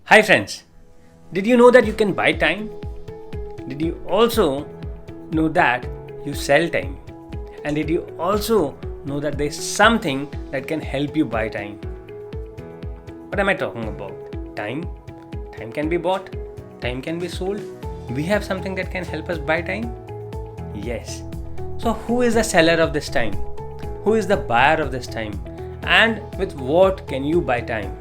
Hi friends, did you know that you can buy time? Did you also know that you sell time? And did you also know that there's something that can help you buy time? What am I talking about? Time? Time can be bought, time can be sold. We have something that can help us buy time? Yes. So, who is the seller of this time? Who is the buyer of this time? And with what can you buy time?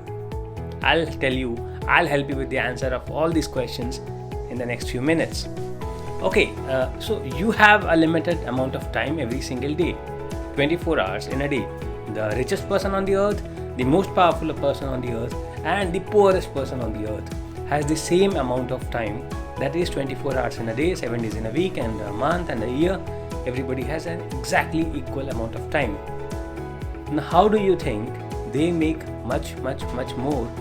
I'll help you with the answer of all these questions in the next few minutes. Okay, so you have a limited amount of time every single day, 24 hours in a day. The richest person on the earth, the most powerful person on the earth, and the poorest person on the earth has the same amount of time, that is 24 hours in a day, 7 days in a week, and a month and a year. Everybody has an exactly equal amount of time. Now, how do you think they make much more,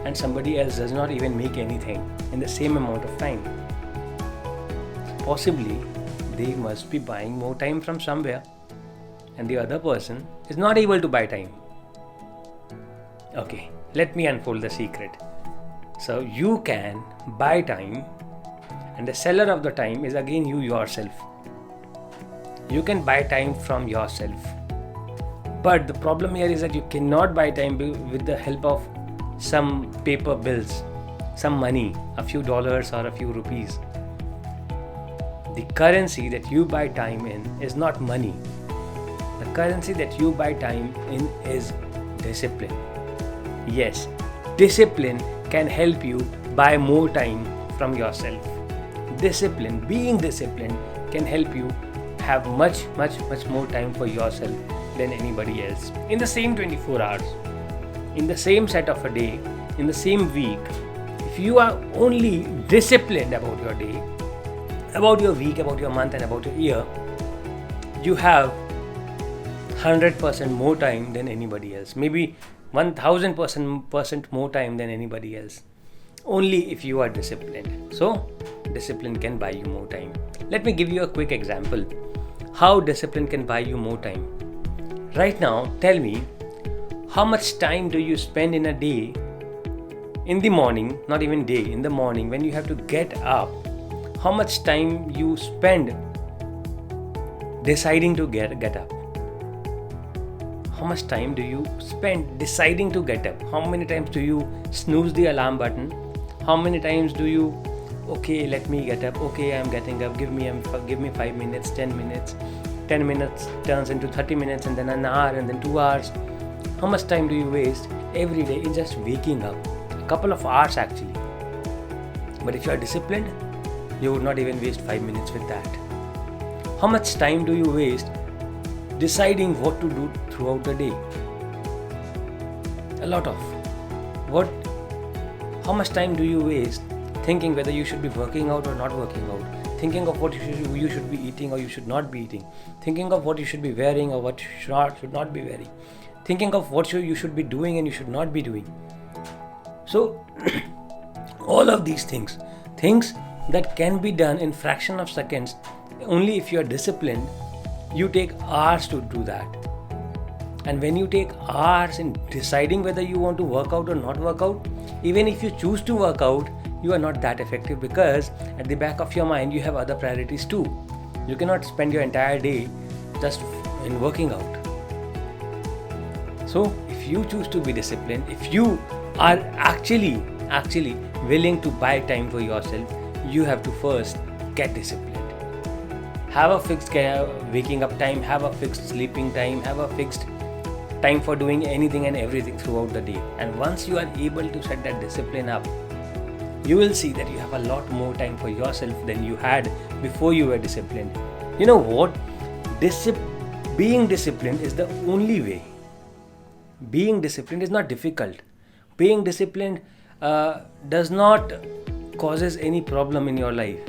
and somebody else does not even make anything in the same amount of time? Possibly, they must be buying more time from somewhere, and the other person is not able to buy time. Okay, let me unfold the secret. So, you can buy time, and the seller of the time is again you yourself. You can buy time from yourself. But the problem here is that you cannot buy time with the help of some paper bills, some money, a few dollars or a few rupees. The currency that you buy time in is not money. The currency that you buy time in is discipline. Yes, discipline can help you buy more time from yourself. Being disciplined can help you have much more time for yourself than anybody else. In the same 24 hours, in the same set of a day, in the same week, if you are only disciplined about your day, about your week, about your month, and about your year, you have 100% more time than anybody else. Maybe 1000% more time than anybody else. Only if you are disciplined. So, discipline can buy you more time. Let me give you a quick example how discipline can buy you more time. Right now, tell me, how much time do you spend in a day, in the morning, not even day, in the morning when you have to get up? How much time you spend deciding to get up? How much time do you spend deciding to get up? How many times do you snooze the alarm button? How many times do you, okay, let me get up, okay, I'm getting up, give me 5 minutes, 10 minutes. 10 minutes turns into 30 minutes, and then an hour, and then 2 hours. How much time do you waste every day in just waking up? A couple of hours actually. But if you are disciplined, you would not even waste 5 minutes with that. How much time do you waste deciding what to do throughout the day? A lot of. How much time do you waste thinking whether you should be working out or not working out? Thinking of what you should be eating or you should not be eating. Thinking of what you should be wearing or what you should not be wearing. Thinking of what you should be doing and you should not be doing. So, all of these things that can be done in fraction of seconds, only if you are disciplined, you take hours to do that. And when you take hours in deciding whether you want to work out or not work out, even if you choose to work out, you are not that effective because at the back of your mind you have other priorities too. You cannot spend your entire day just in working out. So if you choose to be disciplined, if you are actually willing to buy time for yourself, you have to first get disciplined. Have a fixed waking up time, have a fixed sleeping time, have a fixed time for doing anything and everything throughout the day. And once you are able to set that discipline up, you will see that you have a lot more time for yourself than you had before you were disciplined. You know what? Being disciplined is the only way. Being disciplined is not difficult. Being disciplined does not causes any problem in your life.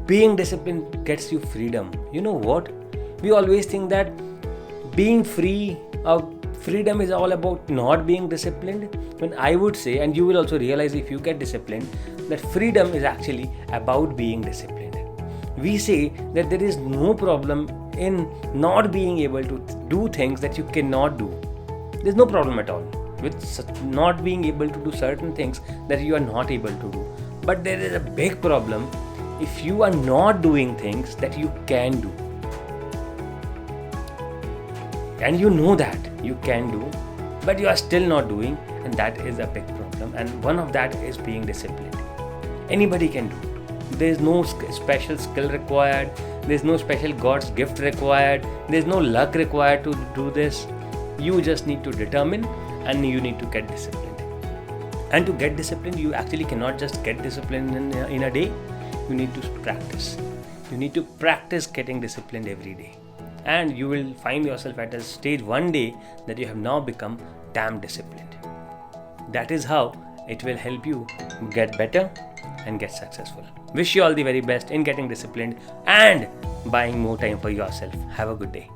Being disciplined gets you freedom. You know what? We always think that being free freedom is all about not being disciplined, when I would say, and you will also realize if you get disciplined, that freedom is actually about being disciplined. We say that there is no problem in not being able to do things that you cannot do. There's no problem at all. with not being able to do certain things that you are not able to do. But there is a big problem if you are not doing things that you can do. And you know that you can do, but you are still not doing, and that is a big problem. And one of that is being disciplined. Anybody can do. There is no special skill required. There is no special God's gift required. There is no luck required to do this. You just need to determine, and you need to get disciplined. And to get disciplined, you actually cannot just get disciplined in a day. You need to practice. You need to practice getting disciplined every day. And you will find yourself at a stage one day that you have now become damn disciplined. That is how it will help you get better and get successful. Wish you all the very best in getting disciplined and buying more time for yourself. Have a good day.